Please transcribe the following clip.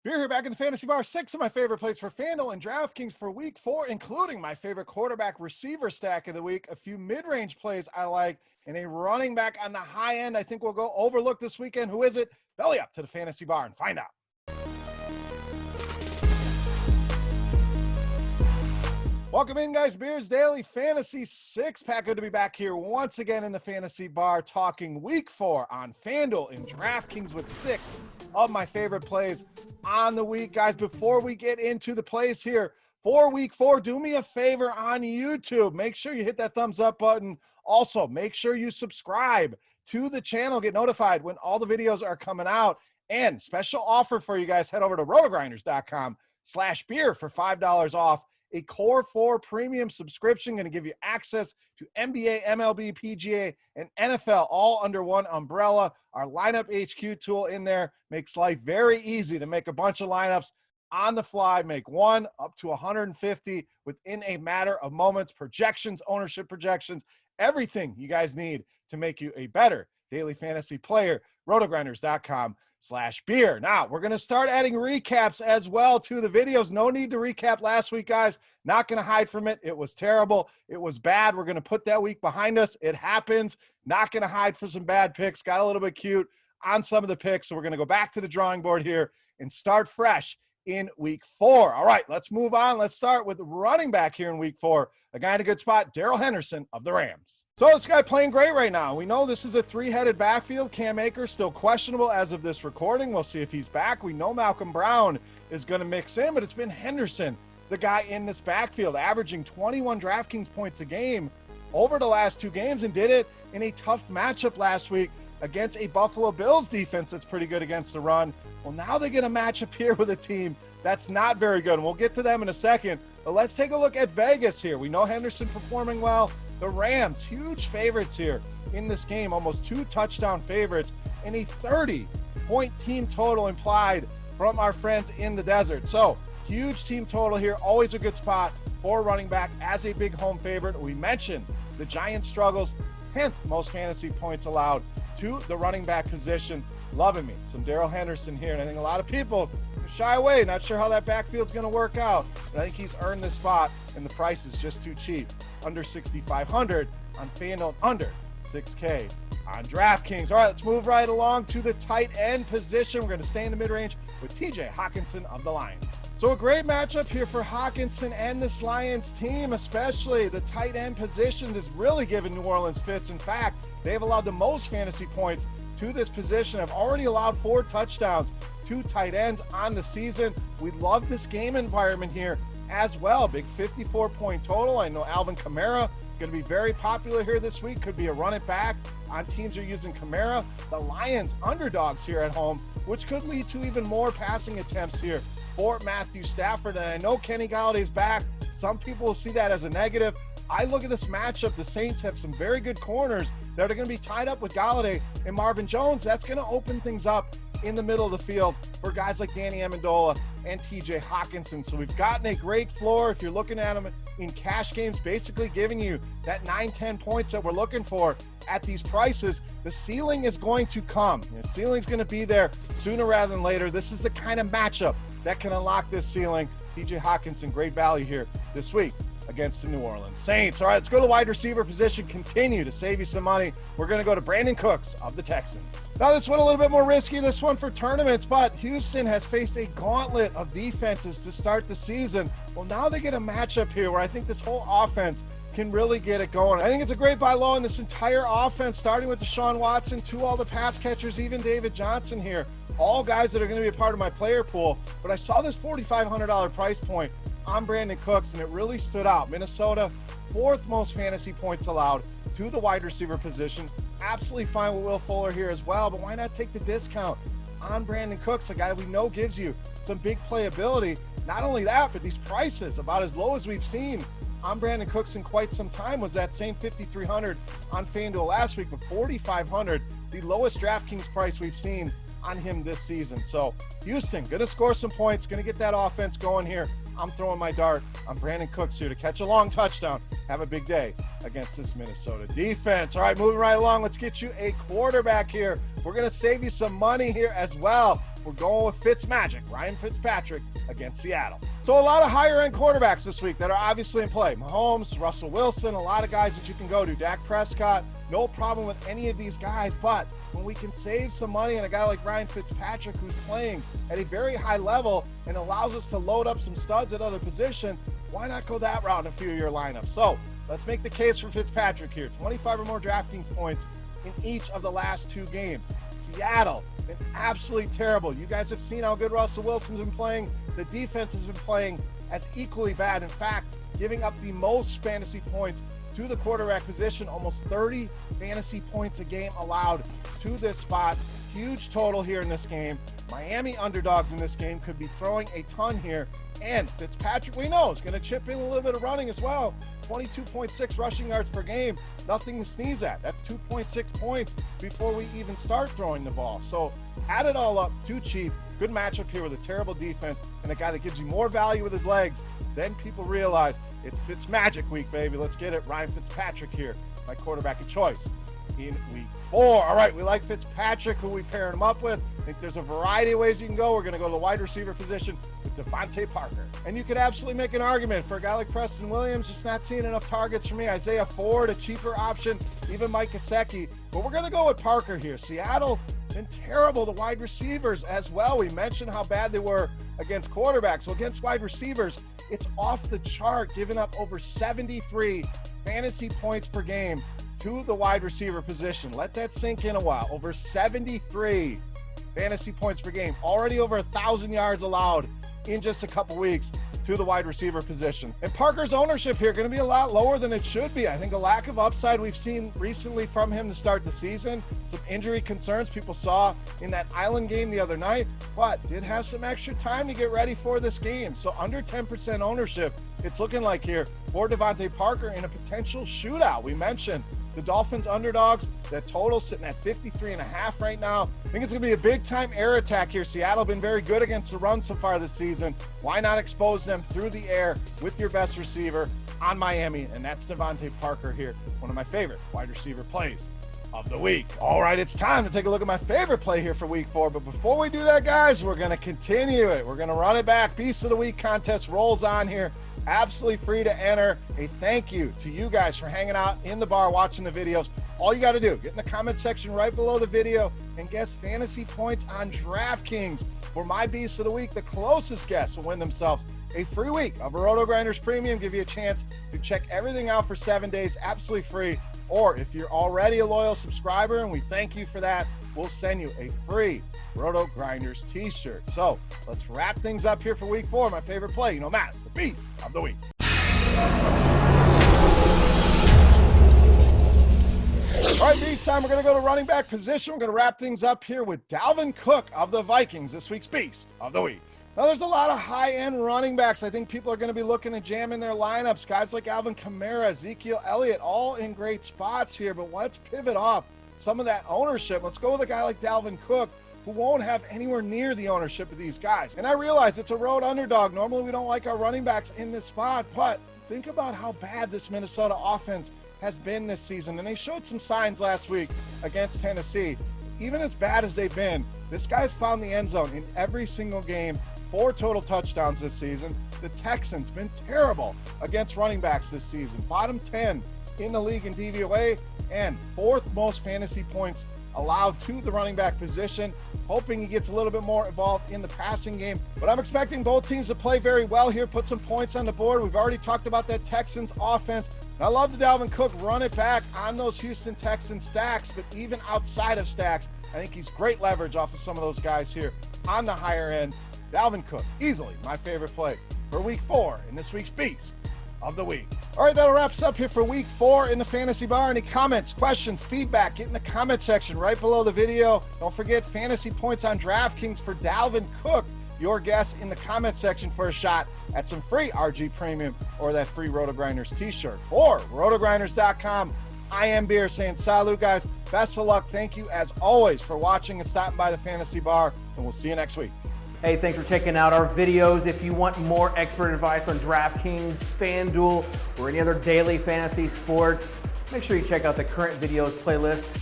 Beer here back in the fantasy bar. 6 of my favorite plays for FanDuel and DraftKings for week 4, including my favorite quarterback receiver stack of the week, a few mid-range plays I like, and a running back on the high end I think we'll go overlook this weekend. Who is it? Belly up to the fantasy bar and find out. Welcome in, guys. Beer's Daily Fantasy Six-Pack. Good to be back here once again in the fantasy bar talking week 4 on FanDuel and DraftKings with 6 of my favorite plays on the week. Guys, before we get into the plays here for week 4, do me a favor on YouTube. Make sure you hit that thumbs up button. Also, make sure you subscribe to the channel. Get notified when all the videos are coming out. And special offer for you guys, head over to RotoGrinders.com/beer for $5 off. A Core 4 premium subscription, going to give you access to NBA, MLB, PGA, and NFL all under one umbrella. Our lineup HQ tool in there makes life very easy to make a bunch of lineups on the fly, make one up to 150 within a matter of moments, projections, ownership projections, everything you guys need to make you a better daily fantasy player. RotoGrinders.com/beer. Now, we're going to start adding recaps as well to the videos. No need to recap last week, guys. Not going to hide from it. It was terrible. It was bad. We're going to put that week behind us. It happens. Not going to hide for some bad picks. Got a little bit cute on some of the picks. So we're going to go back to the drawing board here and start fresh in week 4. All right, let's move on. Let's start with running back here in week 4. A guy in a good spot, Darrell Henderson of the Rams. So this guy playing great right now. We know this is a 3-headed backfield. Cam Akers still questionable as of this recording. We'll see if he's back. We know Malcolm Brown is going to mix in, but it's been Henderson, the guy in this backfield, averaging 21 DraftKings points a game over the last 2 games, and did it in a tough matchup last week against a Buffalo Bills defense that's pretty good against the run. Well, now they get a matchup here with a team that's not very good, and we'll get to them in a second. But let's take a look at Vegas here. We know Henderson performing well. The Rams, huge favorites here in this game, almost 2 touchdown favorites, and a 30-point team total implied from our friends in the desert. So, huge team total here, always a good spot for running back as a big home favorite. We mentioned the Giants' struggles, 10th most fantasy points allowed to the running back position. Loving me some Darrell Henderson here, and I think a lot of people shy away, not sure how that backfield's going to work out, but I think he's earned this spot, and the price is just too cheap. Under 6,500 on FanDuel, under 6K on DraftKings. All right, let's move right along to the tight end position. We're going to stay in the mid-range with TJ Hockenson of the Lions. So a great matchup here for Hockenson and this Lions team, especially the tight end position is really giving New Orleans fits. In fact, they've allowed the most fantasy points to this position, have already allowed 4 touchdowns to tight ends on the season. We love this game environment here as well. Big 54-point total. I know Alvin Kamara going to be very popular here this week. Could be a run it back on teams who are using Kamara. The Lions underdogs here at home, which could lead to even more passing attempts here for Matthew Stafford. And I know Kenny Galladay's back. Some people will see that as a negative. I look at this matchup. The Saints have some very good corners that are going to be tied up with Galladay and Marvin Jones. That's going to open things up in the middle of the field for guys like Danny Amendola and TJ Hockenson. So we've gotten a great floor. If you're looking at them in cash games, basically giving you that 9-10 points that we're looking for at these prices, the ceiling is going to come. The ceiling's going to be there sooner rather than later. This is the kind of matchup that can unlock this ceiling. TJ Hockenson, great value here this week against the New Orleans Saints. All right, let's go to wide receiver position. Continue to save you some money. We're going to go to Brandin Cooks of the Texans. Now, this one a little bit more risky, this one for tournaments, but Houston has faced a gauntlet of defenses to start the season. Well, now they get a matchup here where I think this whole offense can really get it going. I think it's a great buy low in this entire offense, starting with Deshaun Watson to all the pass catchers, even David Johnson here. All guys that are going to be a part of my player pool. But I saw this $4,500 price point on Brandin Cooks, and it really stood out. Minnesota, 4th most fantasy points allowed to the wide receiver position. Absolutely fine with Will Fuller here as well, but why not take the discount on Brandin Cooks, a guy we know gives you some big playability. Not only that, but these prices about as low as we've seen on Brandin Cooks in quite some time. Was that same $5,300 on FanDuel last week, but $4,500, the lowest DraftKings price we've seen on him this season. So Houston going to score some points, going to get that offense going here. I'm throwing my dart on Brandin Cooks here to catch a long touchdown, have a big day against this Minnesota defense. All right, moving right along, let's get you a quarterback here. We're going to save you some money here as well. we're going with Fitzmagic, Ryan Fitzpatrick against Seattle. So a lot of higher-end quarterbacks this week that are obviously in play. Mahomes, Russell Wilson, a lot of guys that you can go to. Dak Prescott, no problem with any of these guys, but when we can save some money on a guy like Ryan Fitzpatrick who's playing at a very high level and allows us to load up some studs at other positions, why not go that route in a few of your lineups? So let's make the case for Fitzpatrick here. 25 or more DraftKings points in each of the last 2 games. Seattle, been absolutely terrible. You guys have seen how good Russell Wilson's been playing. The defense has been playing as equally bad. In fact, giving up the most fantasy points to the quarterback position, almost 30 fantasy points a game allowed to this spot. Huge total here in this game. Miami underdogs in this game could be throwing a ton here. And Fitzpatrick, we know, is going to chip in a little bit of running as well. 22.6 rushing yards per game. Nothing to sneeze at. That's 2.6 points before we even start throwing the ball. So add it all up, too cheap. Good matchup here with a terrible defense and a guy that gives you more value with his legs. Then people realize it's Fitzmagic week, baby. Let's get it. Ryan Fitzpatrick here, my quarterback of choice in week 4. All right, we like Fitzpatrick. Who we pairing him up with? I think there's a variety of ways you can go. We're going to go to the wide receiver position with DeVante Parker. And you could absolutely make an argument for a guy like Preston Williams, just not seeing enough targets for me. Isaiah Ford, a cheaper option, even Mike Gesicki. But we're going to go with Parker here. Seattle, been terrible. The wide receivers as well. We mentioned how bad they were against quarterbacks. So against wide receivers, it's off the chart, giving up over 73 fantasy points per game to the wide receiver position. Let that sink in a while. Over 73 fantasy points per game. Already over 1,000 yards allowed in just a couple weeks to the wide receiver position. And Parker's ownership here going to be a lot lower than it should be. I think a lack of upside we've seen recently from him to start the season. Some injury concerns people saw in that Island game the other night, but did have some extra time to get ready for this game. So under 10% ownership, it's looking like here for DeVante Parker in a potential shootout. We mentioned the Dolphins underdogs, that total sitting at 53.5 right now. I think it's going to be a big-time air attack here. Seattle been very good against the run so far this season. Why not expose them through the air with your best receiver on Miami? And that's DeVante Parker here, one of my favorite wide receiver plays of the week. All right, it's time to take a look at my favorite play here for week 4. But before we do that, guys, we're going to continue it. We're going to run it back. Beast of the Week contest rolls on here. Absolutely free to enter. A thank you to you guys for hanging out in the bar watching the videos. All you got to do, get in the comment section right below the video and guess fantasy points on DraftKings. For my Beast of the Week, the closest guess will win themselves a free week of a RotoGrinders Premium. Give you a chance to check everything out for 7 days, absolutely free. Or if you're already a loyal subscriber, and we thank you for that, we'll send you a free RotoGrinders t-shirt. So let's wrap things up here for week 4. My favorite play, Mass, the Beast of the Week. All right, Beast time. We're going to go to running back position. We're going to wrap things up here with Dalvin Cook of the Vikings, this week's Beast of the Week. Now, there's a lot of high-end running backs. I think people are going to be looking to jam in their lineups. Guys like Alvin Kamara, Ezekiel Elliott, all in great spots here. But let's pivot off some of that ownership. Let's go with a guy like Dalvin Cook, who won't have anywhere near the ownership of these guys. And I realize it's a road underdog. Normally, we don't like our running backs in this spot. But think about how bad this Minnesota offense has been this season. And they showed some signs last week against Tennessee. Even as bad as they've been, this guy's found the end zone in every single game. 4 total touchdowns this season. The Texans been terrible against running backs this season. Bottom 10 in the league in DVOA and 4th most fantasy points allowed to the running back position. Hoping he gets a little bit more involved in the passing game. But I'm expecting both teams to play very well here, put some points on the board. We've already talked about that Texans offense. And I love the Dalvin Cook run it back on those Houston Texans stacks, but even outside of stacks, I think he's great leverage off of some of those guys here on the higher end. Dalvin Cook, easily my favorite play for week 4 in this week's Beast of the Week. All right, that'll wrap us up here for week 4 in the Fantasy Bar. Any comments, questions, feedback, get in the comment section right below the video. Don't forget fantasy points on DraftKings for Dalvin Cook. Your guess in the comment section for a shot at some free RG Premium or that free RotoGrinders t-shirt. For RotoGrinders.com, I am Beer saying salute, guys. Best of luck. Thank you, as always, for watching and stopping by the Fantasy Bar, and we'll see you next week. Hey, thanks for checking out our videos. If you want more expert advice on DraftKings, FanDuel, or any other daily fantasy sports, make sure you check out the current videos playlist.